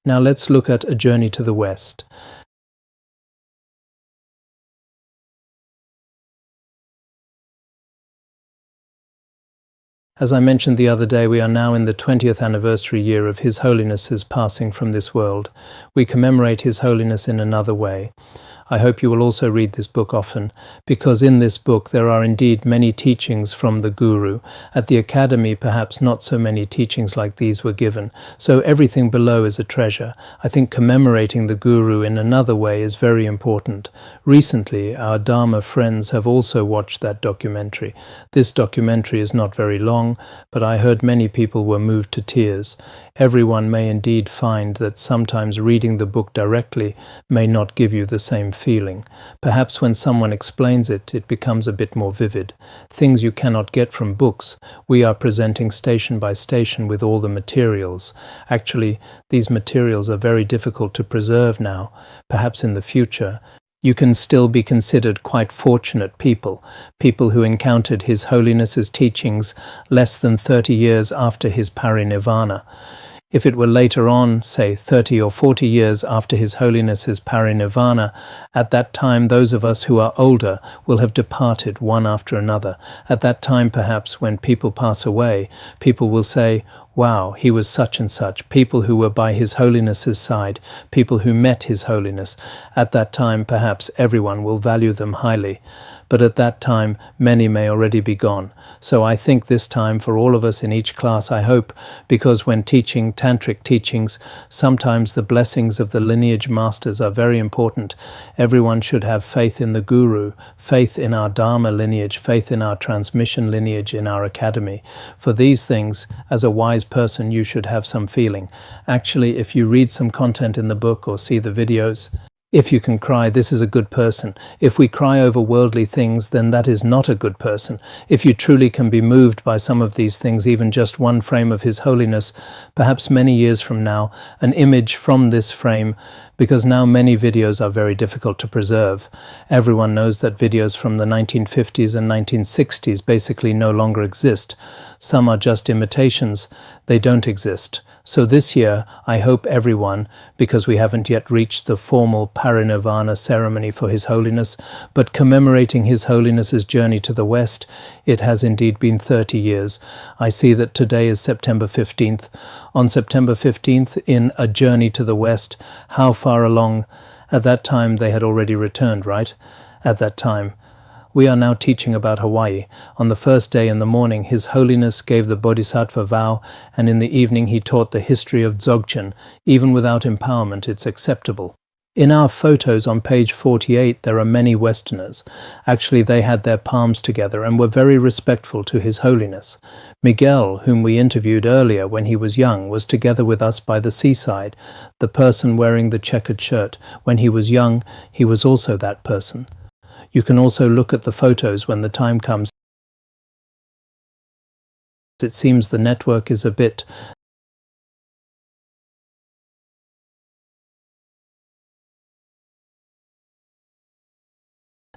Now let's look at A Journey to the West. As I mentioned the other day, we are now in the 20th anniversary year of His Holiness's passing from this world. We commemorate His Holiness in another way. I hope you will also read this book often, because in this book there are indeed many teachings from the Guru. At the Academy, perhaps not so many teachings like these were given, so everything below is a treasure. I think commemorating the Guru in another way is very important. Recently, our Dharma friends have also watched that documentary. This documentary is not very long, but I heard many people were moved to tears. Everyone may indeed find that sometimes reading the book directly may not give you the same feeling. Perhaps when someone explains it, it becomes a bit more vivid. Things you cannot get from books. We are presenting station by station with all the materials. Actually, these materials are very difficult to preserve now. Perhaps in the future, you can still be considered quite fortunate people who encountered His Holiness's teachings less than 30 years after his parinirvana. If it were later on, say 30 or 40 years after His Holiness's parinirvana, at that time those of us who are older will have departed one after another. At that time, perhaps, when people pass away, people will say, wow, he was such and such, people who were by His Holiness's side, people who met His Holiness. At that time, perhaps, everyone will value them highly. But at that time, many may already be gone. So I think this time for all of us in each class, I hope, because when teaching tantric teachings, sometimes the blessings of the lineage masters are very important. Everyone should have faith in the Guru, faith in our Dharma lineage, faith in our transmission lineage in our academy. For these things, as a wise person, you should have some feeling. Actually, if you read some content in the book or see the videos, if you can cry, this is a good person. If we cry over worldly things, then that is not a good person. If you truly can be moved by some of these things, even just one frame of His Holiness, perhaps many years from now, an image from this frame, because now many videos are very difficult to preserve. Everyone knows that videos from the 1950s and 1960s basically no longer exist. Some are just imitations. They don't exist. So this year, I hope everyone, because we haven't yet reached the formal parinirvana ceremony for His Holiness, but commemorating His Holiness's journey to the West, it has indeed been 30 years. I see that today is September 15th. On September 15th, in A Journey to the West, how far along? At that time, they had already returned, right? At that time. We are now teaching about Hawaii. On the first day in the morning, His Holiness gave the Bodhisattva vow, and in the evening he taught the history of Dzogchen. Even without empowerment, it's acceptable. In our photos on page 48, there are many Westerners. Actually, they had their palms together and were very respectful to His Holiness. Miguel, whom we interviewed earlier when he was young, was together with us by the seaside. The person wearing the checkered shirt. When he was young, he was also that person. You can also look at the photos when the time comes. It seems the network is a bit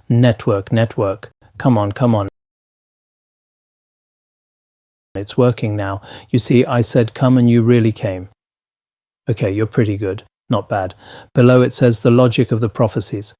network. Come on. It's working now. You see, I said come and you really came. Okay, you're pretty good. Not bad. Below it says the logic of the prophecies.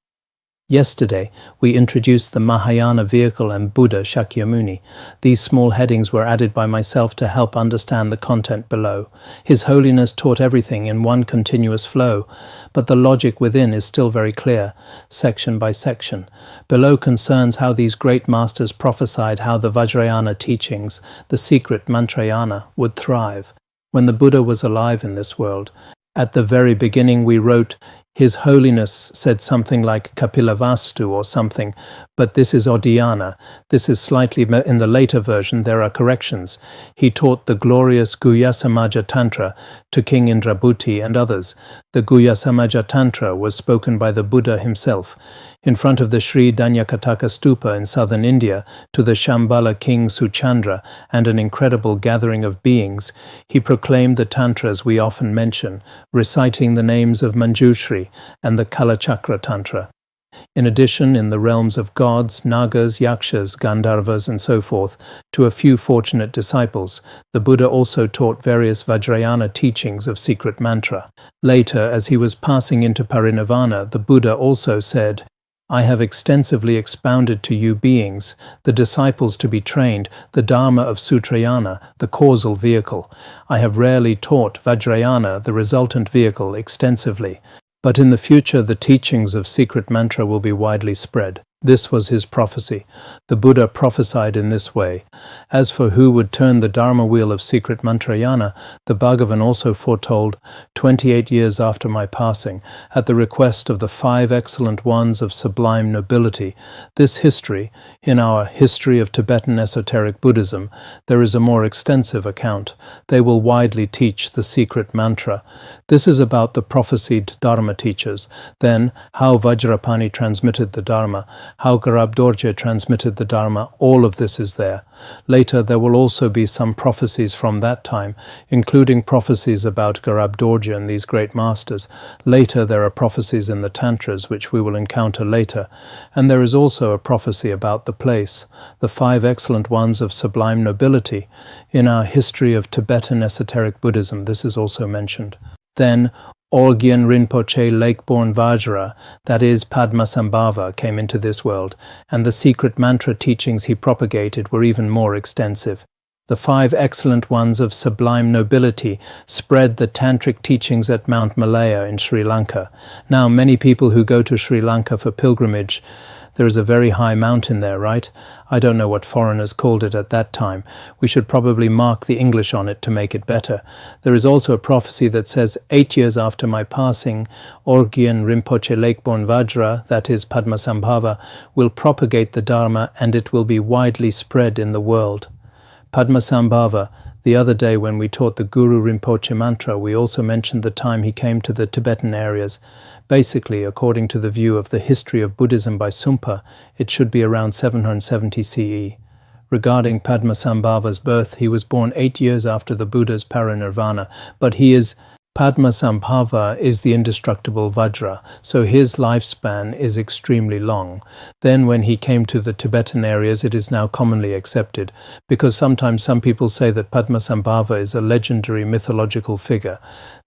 Yesterday, we introduced the Mahayana vehicle and Buddha Shakyamuni. These small headings were added by myself to help understand the content below. His Holiness taught everything in one continuous flow, but the logic within is still very clear, section by section. Below concerns how these great masters prophesied how the Vajrayana teachings, the secret Mantrayana, would thrive. When the Buddha was alive in this world, at the very beginning we wrote, His Holiness said something like Kapilavastu or something, but this is Odhyana. This is slightly, in the later version there are corrections. He taught the glorious Guhyasamaja Tantra to King Indrabhuti and others. The Guhyasamaja Tantra was spoken by the Buddha himself. In front of the Sri Danyakataka Stupa in southern India, to the Shambhala king Suchandra and an incredible gathering of beings, he proclaimed the tantras we often mention, reciting the names of Mañjuśrīmitra and the Kalachakra Tantra. In addition, in the realms of gods, nagas, yakshas, gandharvas, and so forth, to a few fortunate disciples, the Buddha also taught various Vajrayana teachings of secret mantra. Later, as he was passing into parinirvana, the Buddha also said, I have extensively expounded to you beings, the disciples to be trained, the Dharma of Sutrayana, the causal vehicle. I have rarely taught Vajrayana, the resultant vehicle, extensively. But in the future the teachings of secret mantra will be widely spread. This was his prophecy. The Buddha prophesied in this way. As for who would turn the Dharma wheel of secret mantrayana, the Bhagavan also foretold, 28 years after my passing, at the request of the 5 excellent ones of sublime nobility. This history, in our History of Tibetan Esoteric Buddhism, there is a more extensive account. They will widely teach the secret mantra. This is about the prophesied Dharma teachers. Then, how Vajrapani transmitted the Dharma, how Garab Dorje transmitted the Dharma, all of this is there. Later there will also be some prophecies from that time, including prophecies about Garab Dorje and these great masters. Later there are prophecies in the tantras which we will encounter later, and there is also a prophecy about the place, the 5 excellent ones of sublime nobility. In our History of Tibetan Esoteric Buddhism this is also mentioned. Then Orgyen Rinpoche lake-born Vajra, that is Padmasambhava, came into this world, and the secret mantra teachings he propagated were even more extensive. The 5 excellent ones of sublime nobility spread the tantric teachings at Mount Malaya in Sri Lanka. Now many people who go to Sri Lanka for pilgrimage, there is a very high mountain there, right? I don't know what foreigners called it at that time. We should probably mark the English on it to make it better. There is also a prophecy that says 8 years after my passing, Orgyen Rinpoche lake-born Vajra, that is Padmasambhava, will propagate the Dharma and it will be widely spread in the world. Padmasambhava. The other day when we taught the Guru Rinpoche mantra, we also mentioned the time he came to the Tibetan areas. Basically, according to the view of the History of Buddhism by Sumpa, it should be around 770 CE. Regarding Padmasambhava's birth, he was born 8 years after the Buddha's parinirvana, but Padmasambhava is the indestructible Vajra, so his lifespan is extremely long. Then when he came to the Tibetan areas, it is now commonly accepted, because sometimes some people say that Padmasambhava is a legendary mythological figure.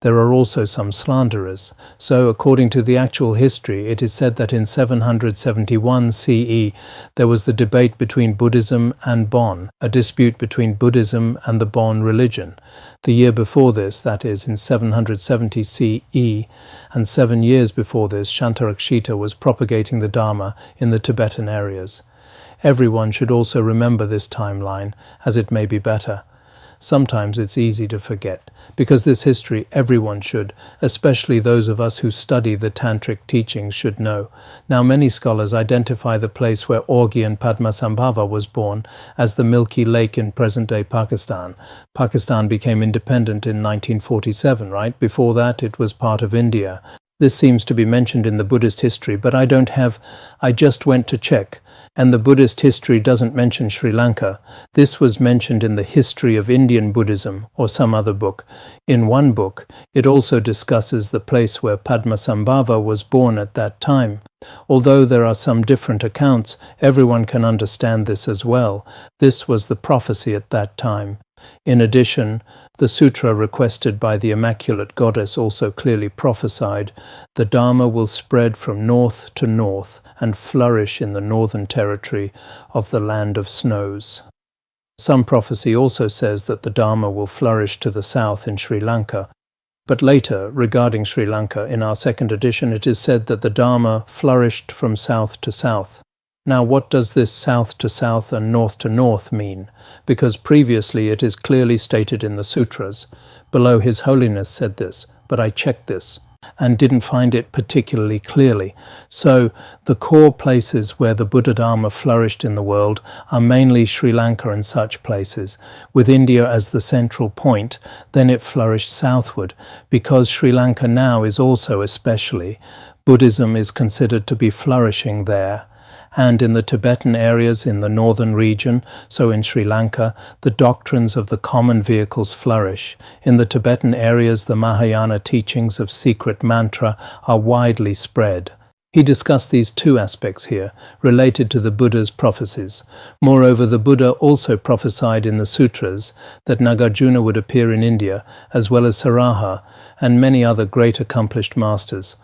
There are also some slanderers. So according to the actual history, it is said that in 771 CE, there was the debate between Buddhism and Bon, a dispute between Buddhism and the Bon religion. The year before this, that is in 770 CE, and 7 years before this, Shantarakshita was propagating the Dharma in the Tibetan areas. Everyone should also remember this timeline, as it may be better. Sometimes it's easy to forget, because this history everyone should, especially those of us who study the tantric teachings, should know. Now many scholars identify the place where Orgyen Padmasambhava was born as the Milky Lake in present-day Pakistan. Pakistan became independent in 1947, right? Before that it was part of India. This seems to be mentioned in the Buddhist history, but I just went to check, and the Buddhist history doesn't mention Sri Lanka. This was mentioned in the History of Indian Buddhism, or some other book. In one book, it also discusses the place where Padmasambhava was born at that time. Although there are some different accounts, everyone can understand this as well. This was the prophecy at that time. In addition, the sutra requested by the Immaculate Goddess also clearly prophesied, the Dharma will spread from north to north and flourish in the northern territory of the land of snows. Some prophecy also says that the Dharma will flourish to the south in Sri Lanka. But later, regarding Sri Lanka, in our second edition, it is said that the Dharma flourished from south to south. Now what does this south to south and north to north mean? Because previously it is clearly stated in the sutras. Below His Holiness said this, but I checked this and didn't find it particularly clearly. So the core places where the Buddha Dharma flourished in the world are mainly Sri Lanka and such places. With India as the central point, then it flourished southward, because Sri Lanka now is also especially, Buddhism is considered to be flourishing there. And in the Tibetan areas in the northern region, so in Sri Lanka, the doctrines of the common vehicles flourish. In the Tibetan areas, the Mahayana teachings of secret mantra are widely spread. He discussed these two aspects here, related to the Buddha's prophecies. Moreover, the Buddha also prophesied in the sutras that Nagarjuna would appear in India, as well as Saraha, and many other great accomplished masters.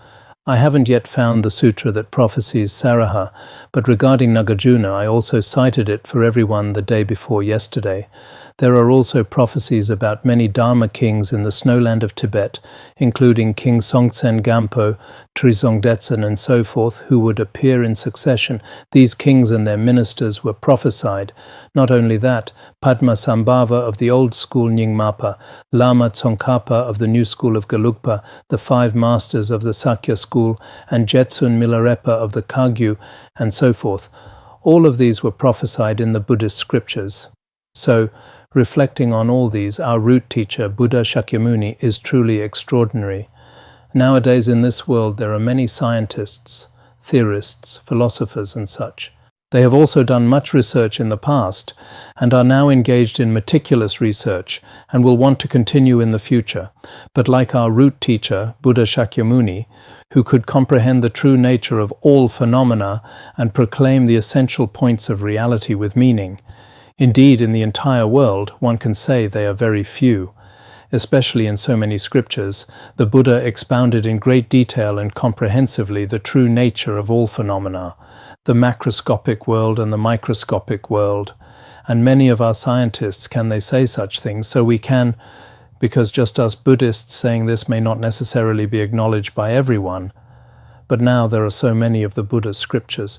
I haven't yet found the sutra that prophesies Saraha, but regarding Nagarjuna, I also cited it for everyone the day before yesterday. There are also prophecies about many Dharma kings in the snowland of Tibet, including King Songtsen Gampo, Trizong Detsen, and so forth, who would appear in succession. These kings and their ministers were prophesied. Not only that, Padmasambhava of the old school Nyingmapa, Lama Tsongkhapa of the new school of Gelugpa, the five masters of the Sakya school, and Jetsun Milarepa of the Kagyu, and so forth. All of these were prophesied in the Buddhist scriptures. So, reflecting on all these, our root teacher, Buddha Shakyamuni, is truly extraordinary. Nowadays in this world there are many scientists, theorists, philosophers and such. They have also done much research in the past and are now engaged in meticulous research and will want to continue in the future. But like our root teacher, Buddha Shakyamuni, who could comprehend the true nature of all phenomena and proclaim the essential points of reality with meaning, indeed, in the entire world, one can say they are very few. Especially in so many scriptures, the Buddha expounded in great detail and comprehensively the true nature of all phenomena, the macroscopic world and the microscopic world. And many of our scientists, can they say such things? So we can, because just us Buddhists saying this may not necessarily be acknowledged by everyone. But now there are so many of the Buddha's scriptures,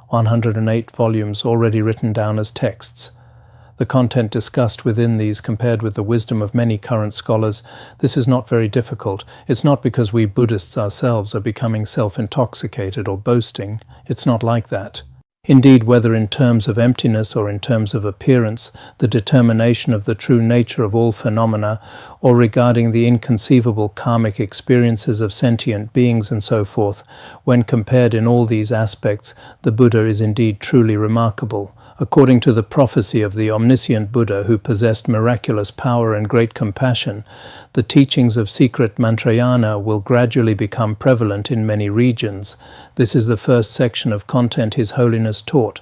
108 volumes already written down as texts. The content discussed within these compared with the wisdom of many current scholars, this is not very difficult. It's not because we Buddhists ourselves are becoming self-intoxicated or boasting. It's not like that. Indeed, whether in terms of emptiness or in terms of appearance, the determination of the true nature of all phenomena, or regarding the inconceivable karmic experiences of sentient beings and so forth, when compared in all these aspects, the Buddha is indeed truly remarkable. According to the prophecy of the omniscient Buddha who possessed miraculous power and great compassion, the teachings of secret Mantrayana will gradually become prevalent in many regions. This is the first section of content His Holiness taught.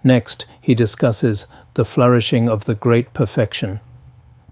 Next, he discusses the flourishing of the great perfection.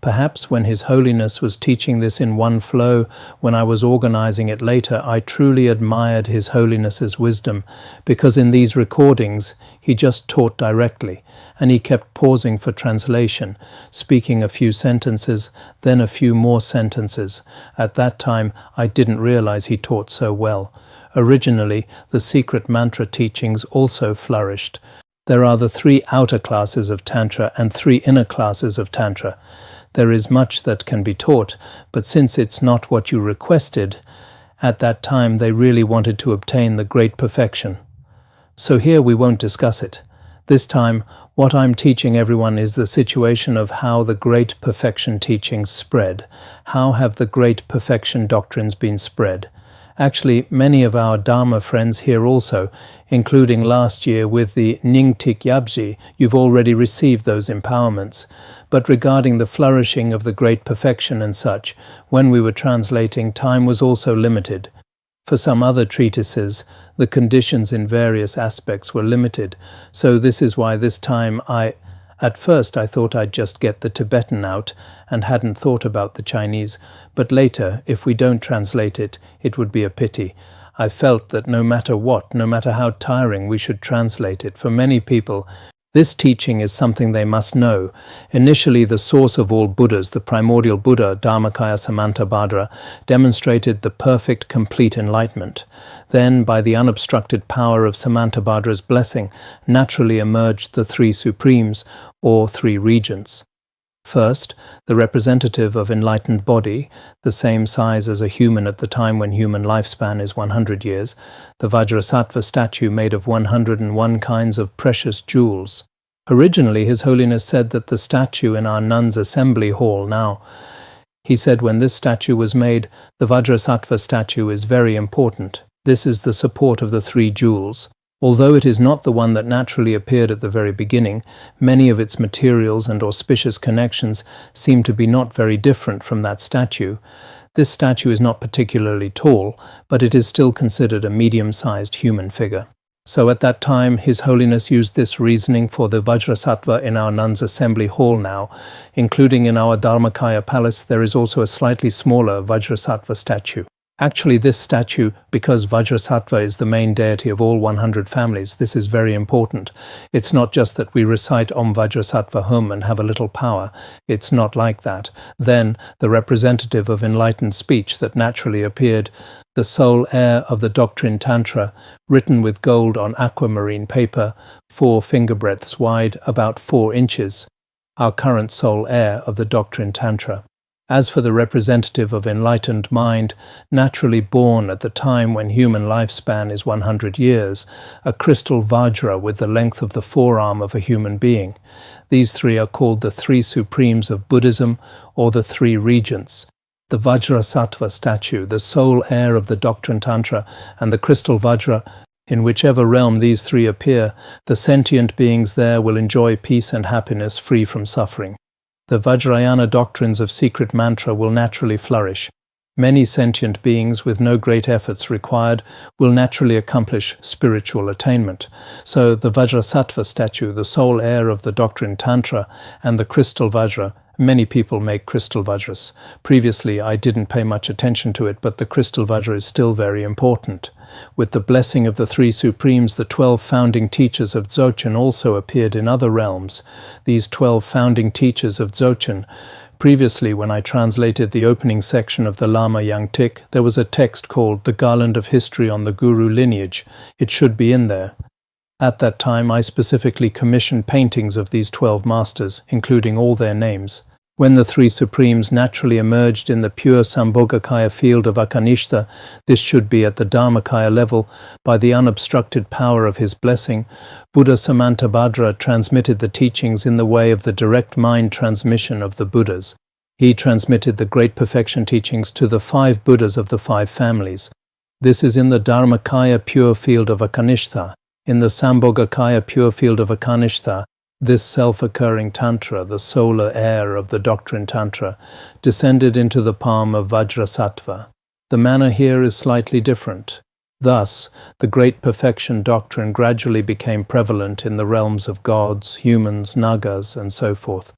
Perhaps when His Holiness was teaching this in one flow, when I was organizing it later, I truly admired His Holiness's wisdom, because in these recordings he just taught directly, and he kept pausing for translation, speaking a few sentences, then a few more sentences. At that time, I didn't realize he taught so well. Originally, the secret mantra teachings also flourished. There are the 3 outer classes of Tantra and 3 inner classes of Tantra. There is much that can be taught, but since it's not what you requested, at that time they really wanted to obtain the great perfection. So here we won't discuss it. This time, what I'm teaching everyone is the situation of how the great perfection teachings spread. How have the great perfection doctrines been spread? Actually, many of our Dharma friends here also, including last year with the Nyingtik Yabji, you've already received those empowerments. But regarding the flourishing of the great perfection and such, when we were translating, time was also limited. For some other treatises, the conditions in various aspects were limited, so this is why this time At first I thought I'd just get the Tibetan out and hadn't thought about the Chinese, but later, if we don't translate it, it would be a pity. I felt that no matter what, no matter how tiring, we should translate it. For many people, this teaching is something they must know. Initially, the source of all Buddhas, the primordial Buddha, Dharmakaya Samantabhadra, demonstrated the perfect, complete enlightenment. Then, by the unobstructed power of Samantabhadra's blessing, naturally emerged the 3 supremes, or 3 regents. First, the representative of enlightened body, the same size as a human at the time when human lifespan is 100 years, the Vajrasattva statue made of 101 kinds of precious jewels. Originally, His Holiness said that the statue in our nuns' assembly hall now, he said when this statue was made, the Vajrasattva statue is very important. This is the support of the 3 jewels. Although it is not the one that naturally appeared at the very beginning, many of its materials and auspicious connections seem to be not very different from that statue. This statue is not particularly tall, but it is still considered a medium-sized human figure. So at that time, His Holiness used this reasoning for the Vajrasattva in our nuns' assembly hall now, including in our Dharmakaya palace. There is also a slightly smaller Vajrasattva statue. Actually, this statue, because Vajrasattva is the main deity of all 100 families, this is very important. It's not just that we recite Om Vajrasattva Hum and have a little power. It's not like that. Then, the representative of enlightened speech that naturally appeared, the sole heir of the doctrine Tantra, written with gold on aquamarine paper, 4 finger breadths wide, about 4 inches. Our current sole heir of the doctrine Tantra. As for the representative of enlightened mind, naturally born at the time when human lifespan is 100 years, a crystal vajra with the length of the forearm of a human being. These 3 are called the 3 supremes of Buddhism, or the 3 regents. The Vajrasattva statue, the sole heir of the doctrine Tantra, and the crystal vajra, in whichever realm these 3 appear, the sentient beings there will enjoy peace and happiness free from suffering. The Vajrayana doctrines of secret mantra will naturally flourish. Many sentient beings, with no great efforts required, will naturally accomplish spiritual attainment. So the Vajrasattva statue, the sole heir of the doctrine Tantra, and the crystal vajra, many people make crystal vajras. Previously, I didn't pay much attention to it, but the crystal vajra is still very important. With the blessing of the 3 supremes, the 12 founding teachers of Dzogchen also appeared in other realms. These 12 founding teachers of Dzogchen. Previously, when I translated the opening section of the Lama Yangtik, there was a text called The Garland of History on the Guru Lineage. It should be in there. At that time, I specifically commissioned paintings of these 12 masters, including all their names. When the 3 supremes naturally emerged in the pure Sambhogakaya field of Akanishta, this should be at the Dharmakaya level, by the unobstructed power of his blessing, Buddha Samantabhadra transmitted the teachings in the way of the direct mind transmission of the Buddhas. He transmitted the great perfection teachings to the 5 Buddhas of the 5 families. This is in the Dharmakaya pure field of Akanishta. In the Sambhogakaya pure field of Akanishta, this self-occurring Tantra, the solar heir of the doctrine Tantra, descended into the palm of Vajrasattva. The manner here is slightly different. Thus, the great perfection doctrine gradually became prevalent in the realms of gods, humans, nagas, and so forth.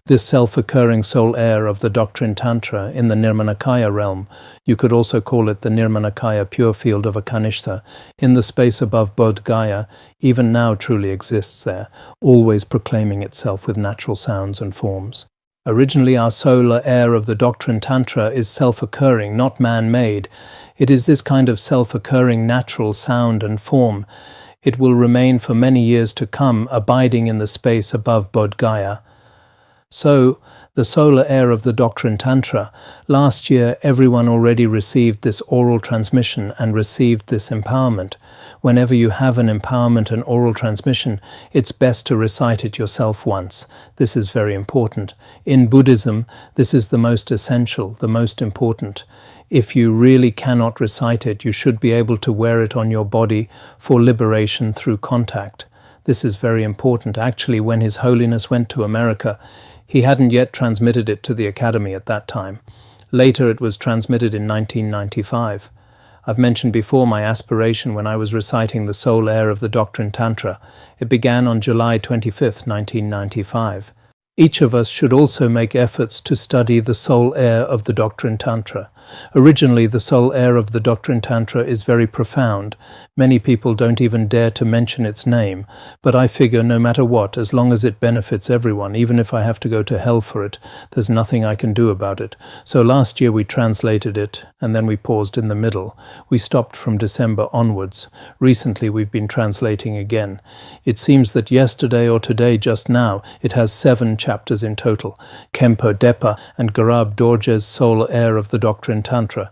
This self-occurring soul heir of the doctrine Tantra in the Nirmanakaya realm, you could also call it the Nirmanakaya pure field of Akanishta, in the space above Bodh Gaya, even now truly exists there, always proclaiming itself with natural sounds and forms. Originally, our solar heir of the doctrine Tantra is self-occurring, not man-made. It is this kind of self-occurring natural sound and form. It will remain for many years to come, abiding in the space above Bodh Gaya. So, the solar heir of the doctrine Tantra, last year everyone already received this oral transmission and received this empowerment. Whenever you have an empowerment and oral transmission, it's best to recite it yourself once. This is very important. In Buddhism, this is the most essential, the most important. If you really cannot recite it, you should be able to wear it on your body for liberation through contact. This is very important. Actually, when His Holiness went to America, he hadn't yet transmitted it to the Academy at that time. Later it was transmitted in 1995. I've mentioned before my aspiration when I was reciting the soul heir of the doctrine Tantra. It began on July 25, 1995. Each of us should also make efforts to study the soul heir of the doctrine Tantra. Originally, the soul heir of the doctrine Tantra is very profound. Many people don't even dare to mention its name, but I figure no matter what, as long as it benefits everyone, even if I have to go to hell for it, there's nothing I can do about it. So last year we translated it, and then we paused in the middle. We stopped from December onwards. Recently we've been translating again. It seems that yesterday or today, just now, it has 7 chapters in total. Kempo Depa and Garab Dorje's soul heir of the doctrine Tantra.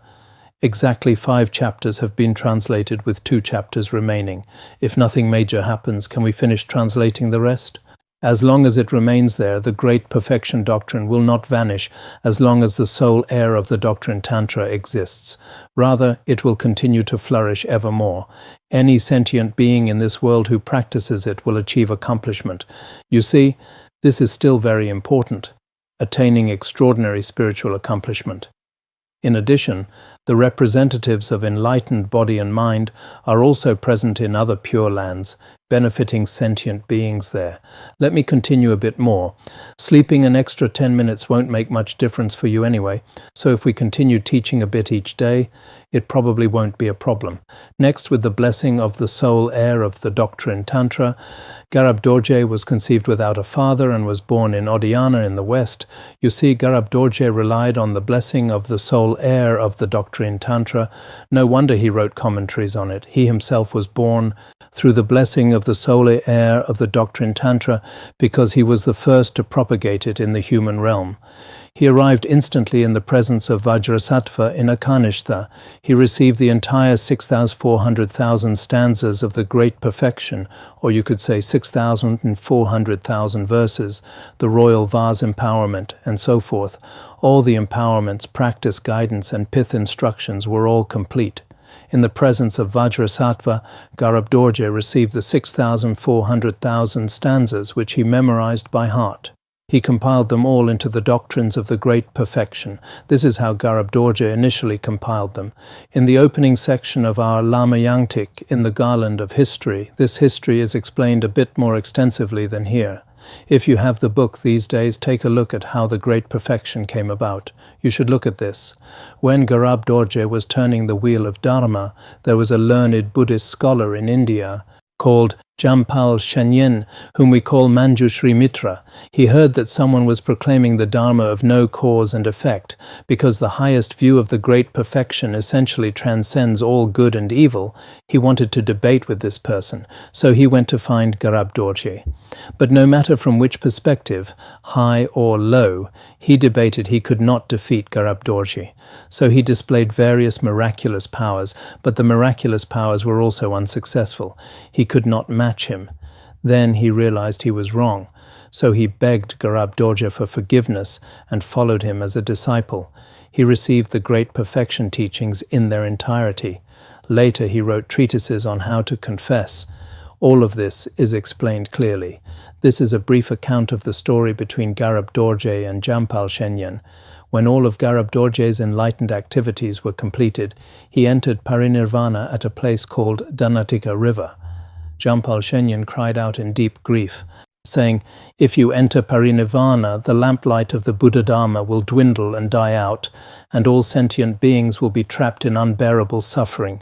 Exactly 5 chapters have been translated with 2 chapters remaining. If nothing major happens, can we finish translating the rest? As long as it remains there, the great perfection doctrine will not vanish as long as the soul heir of the doctrine Tantra exists. Rather, it will continue to flourish evermore. Any sentient being in this world who practices it will achieve accomplishment. You see, this is still very important, attaining extraordinary spiritual accomplishment. In addition, the representatives of enlightened body and mind are also present in other pure lands, benefiting sentient beings there. Let me continue a bit more. Sleeping an extra 10 minutes won't make much difference for you anyway, so if we continue teaching a bit each day, it probably won't be a problem. Next, with the blessing of the sole heir of the doctrine Tantra, Garab Dorje was conceived without a father and was born in Odayana in the West. You see, Garab Dorje relied on the blessing of the sole heir of the doctrine Tantra. No wonder he wrote commentaries on it. He himself was born through the blessing of the sole heir of the doctrine Tantra because he was the first to propagate it in the human realm. He arrived instantly in the presence of Vajrasattva in Akanishta. He received the entire 6,400,000 stanzas of the Great Perfection, or you could say 6,400,000 verses, the royal vase empowerment, and so forth. All the empowerments, practice guidance, and pith instructions were all complete. In the presence of Vajrasattva, Garab Dorje received the 6,400,000 stanzas, which he memorized by heart. He compiled them all into the doctrines of the Great Perfection. This is how Garab Dorje initially compiled them. In the opening section of our Lama Yangtik, in the Garland of History, this history is explained a bit more extensively than here. If you have the book these days, take a look at how the Great Perfection came about. You should look at this. When Garab Dorje was turning the wheel of Dharma, there was a learned Buddhist scholar in India called Jampal Shenyen, whom we call Mañjuśrīmitra. He heard that someone was proclaiming the Dharma of no cause and effect, because the highest view of the Great Perfection essentially transcends all good and evil. He wanted to debate with this person, so he went to find Garab Dorje. But no matter from which perspective, high or low, he debated he could not defeat Garab Dorje. So he displayed various miraculous powers, but the miraculous powers were also unsuccessful. He could not match him. Then he realized he was wrong, so he begged Garab Dorje for forgiveness and followed him as a disciple. He received the Great Perfection teachings in their entirety. Later he wrote treatises on how to confess. All of this is explained clearly. This is a brief account of the story between Garab Dorje and Jampal Shenyen. When all of Garab Dorje's enlightened activities were completed, he entered parinirvana at a place called Danatika River. Jampal Shenyen cried out in deep grief, saying, "If you enter parinirvana, the lamplight of the Buddha Dharma will dwindle and die out, and all sentient beings will be trapped in unbearable suffering."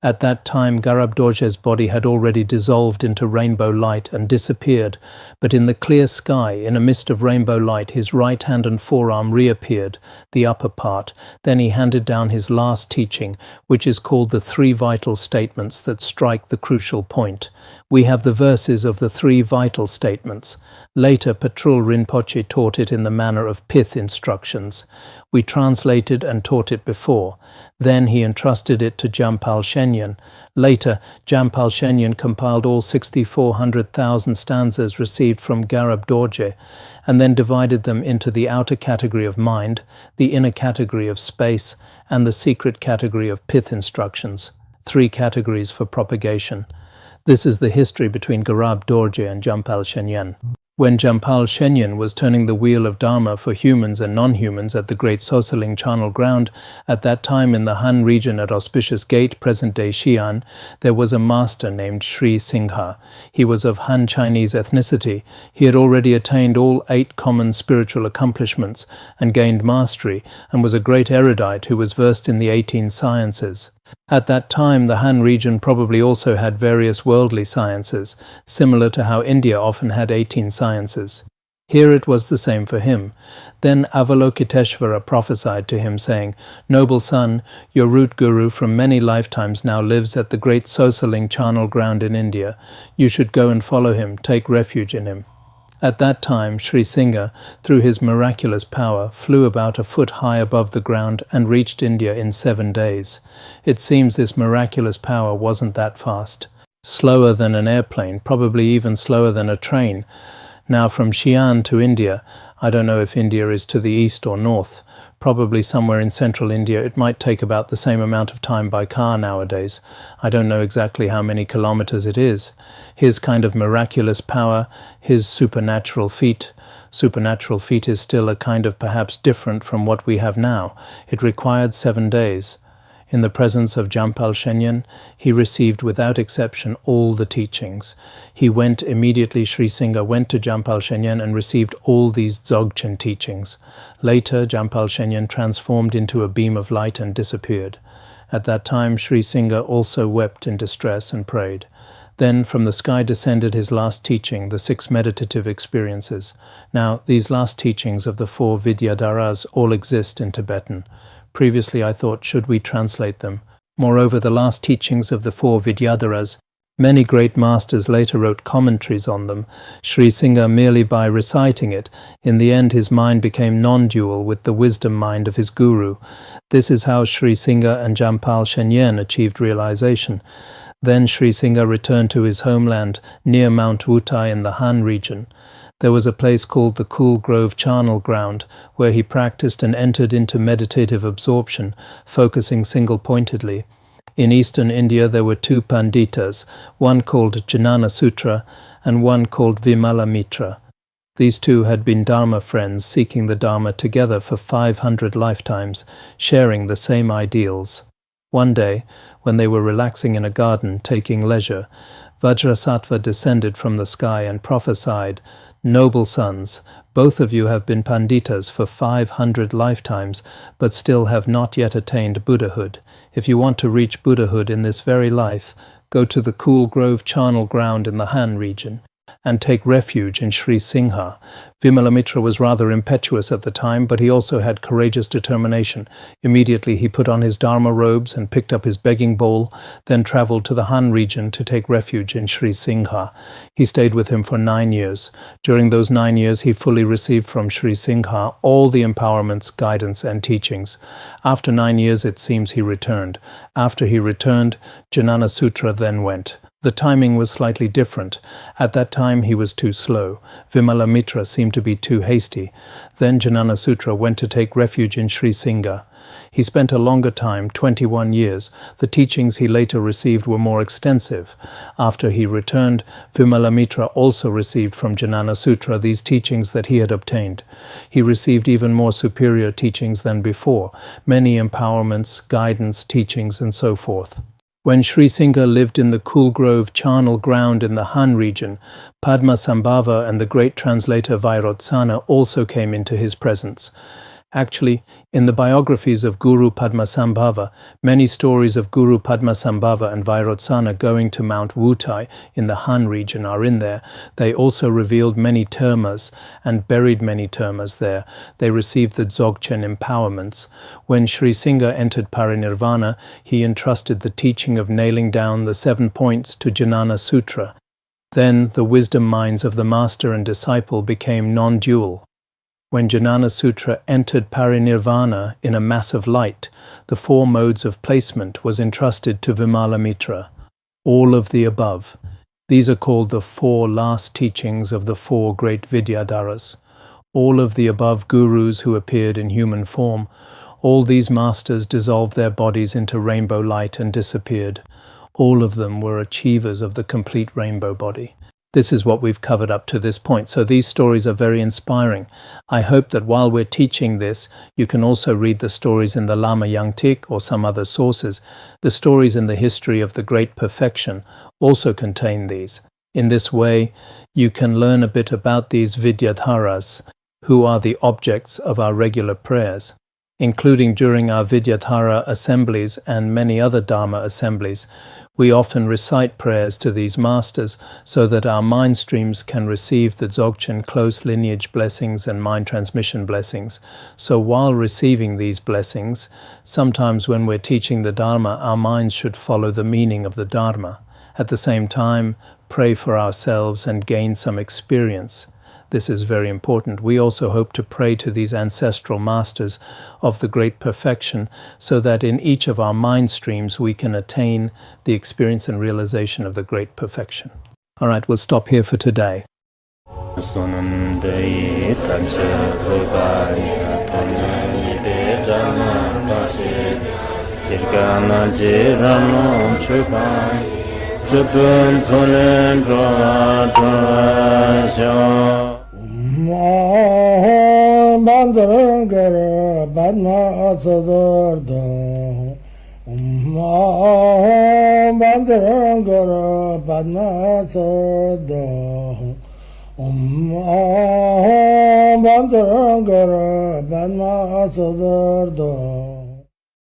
At that time, Garab Dorje's body had already dissolved into rainbow light and disappeared, but in the clear sky, in a mist of rainbow light, his right hand and forearm reappeared, the upper part. Then he handed down his last teaching, which is called the three vital statements that strike the crucial point. We have the verses of the three vital statements. Later, Patrul Rinpoche taught it in the manner of pith instructions. We translated and taught it before. Then he entrusted it to Jampal Shenyen. Later, Jampal Shenyen compiled all 6,400,000 stanzas received from Garab Dorje, and then divided them into the outer category of mind, the inner category of space, and the secret category of pith instructions. 3 categories for propagation. This is the history between Garab Dorje and Jampal Shenyen. When Jampal Shenyen was turning the wheel of Dharma for humans and non-humans at the Great Sosaling Charnel Ground, at that time in the Han region at Auspicious Gate, present-day Xi'an, there was a master named Śrī Siṃha. He was of Han Chinese ethnicity. He had already attained all 8 common spiritual accomplishments and gained mastery, and was a great erudite who was versed in the 18 sciences. At that time, the Han region probably also had various worldly sciences, similar to how India often had 18 sciences. Here it was the same for him. Then Avalokiteshvara prophesied to him, saying, "Noble son, your root guru from many lifetimes now lives at the Great Sosaling Charnel Ground in India. You should go and follow him, take refuge in him." At that time, Śrī Siṃha, through his miraculous power, flew about a foot high above the ground and reached India in 7 days. It seems this miraculous power wasn't that fast. Slower than an airplane, probably even slower than a train. Now from Xi'an to India, I don't know if India is to the east or north, probably somewhere in central India. It might take about the same amount of time by car nowadays. I don't know exactly how many kilometers it is. His kind of miraculous power, his supernatural feat. Supernatural feat is still a kind of perhaps different from what we have now. It required 7 days. In the presence of Jampal Shenyan, he received without exception all the teachings. He went immediately, Śrī Siṃha went to Jampal Shenyan and received all these Dzogchen teachings. Later, Jampal Shenyan transformed into a beam of light and disappeared. At that time, Śrī Siṃha also wept in distress and prayed. Then from the sky descended his last teaching, the 6 meditative experiences. Now, these last teachings of the 4 vidyadharas all exist in Tibetan. Previously I thought, should we translate them? Moreover, the last teachings of the 4 vidyadharas, many great masters later wrote commentaries on them. Śrī Siṃha, merely by reciting it, in the end his mind became non-dual with the wisdom mind of his guru. This is how Śrī Siṃha and Jampal Shenyan achieved realization. Then Śrī Siṃha returned to his homeland near Mount Wutai in the Han region. There was a place called the Cool Grove Charnel Ground, where he practiced and entered into meditative absorption, focusing single-pointedly. In eastern India there were 2 panditas, one called Jnana Sutra and one called Vidyadharas. These 2 had been Dharma friends seeking the Dharma together for 500 lifetimes, sharing the same ideals. One day, when they were relaxing in a garden, taking leisure, Vajrasattva descended from the sky and prophesied, "Noble sons, both of you have been panditas for 500 lifetimes, but still have not yet attained Buddhahood. If you want to reach Buddhahood in this very life, go to the Cool Grove Charnel Ground in the Han region, and take refuge in Śrī Siṃha." Vidyadharas was rather impetuous at the time, but he also had courageous determination. Immediately he put on his Dharma robes and picked up his begging bowl, then travelled to the Han region to take refuge in Śrī Siṃha. He stayed with him for 9 years. During those 9 years he fully received from Śrī Siṃha all the empowerments, guidance and teachings. After 9 years it seems he returned. After he returned, Jnana Sutra then went. The timing was slightly different. At that time he was too slow. Vidyadharas seemed to be too hasty. Then Jnana Sutra went to take refuge in Śrī Siṃha. He spent a longer time, 21 years. The teachings he later received were more extensive. After he returned, Vidyadharas also received from Jnana Sutra these teachings that he had obtained. He received even more superior teachings than before, many empowerments, guidance, teachings, and so forth. When Śrī Siṃha lived in the Cool Grove Charnel Ground in the Han region, Padmasambhava and the great translator Vajrayana also came into his presence. Actually, in the biographies of Guru Padmasambhava, many stories of Guru Padmasambhava and Vajrayana going to Mount Wutai in the Han region are in there. They also revealed many termas and buried many termas there. They received the Dzogchen empowerments. When Śrī Siṃha entered parinirvana, he entrusted the teaching of nailing down the 7 points to Jnana Sutra. Then the wisdom minds of the master and disciple became non-dual. When Jnana Sutra entered parinirvana in a mass of light, the 4 modes of placement was entrusted to Vidyadharas. All of the above. These are called the 4 last teachings of the 4 great vidyadharas. All of the above gurus who appeared in human form, all these masters dissolved their bodies into rainbow light and disappeared. All of them were achievers of the complete rainbow body. This is what we've covered up to this point. So these stories are very inspiring. I hope that while we're teaching this, you can also read the stories in the Lama Yangtik or some other sources. The stories in the history of the Great Perfection also contain these. In this way, you can learn a bit about these vidyadharas, who are the objects of our regular prayers. Including during our Vidyadhara assemblies and many other Dharma assemblies, we often recite prayers to these masters so that our mind streams can receive the Dzogchen close lineage blessings and mind transmission blessings. So while receiving these blessings, sometimes when we're teaching the Dharma, our minds should follow the meaning of the Dharma. At the same time, pray for ourselves and gain some experience. This is very important. We also hope to pray to these ancestral masters of the Great Perfection so that in each of our mind streams we can attain the experience and realization of the Great Perfection. All right, we'll stop here for today. Sonundai Tamsa Rubaya Tonani Jana Pasi Jirgana Jirano Chupai Chupun Solen Droja Bandarangara Badna Sodargye Bandarangara Badna Sodargye Bandarangara Badna Sodargye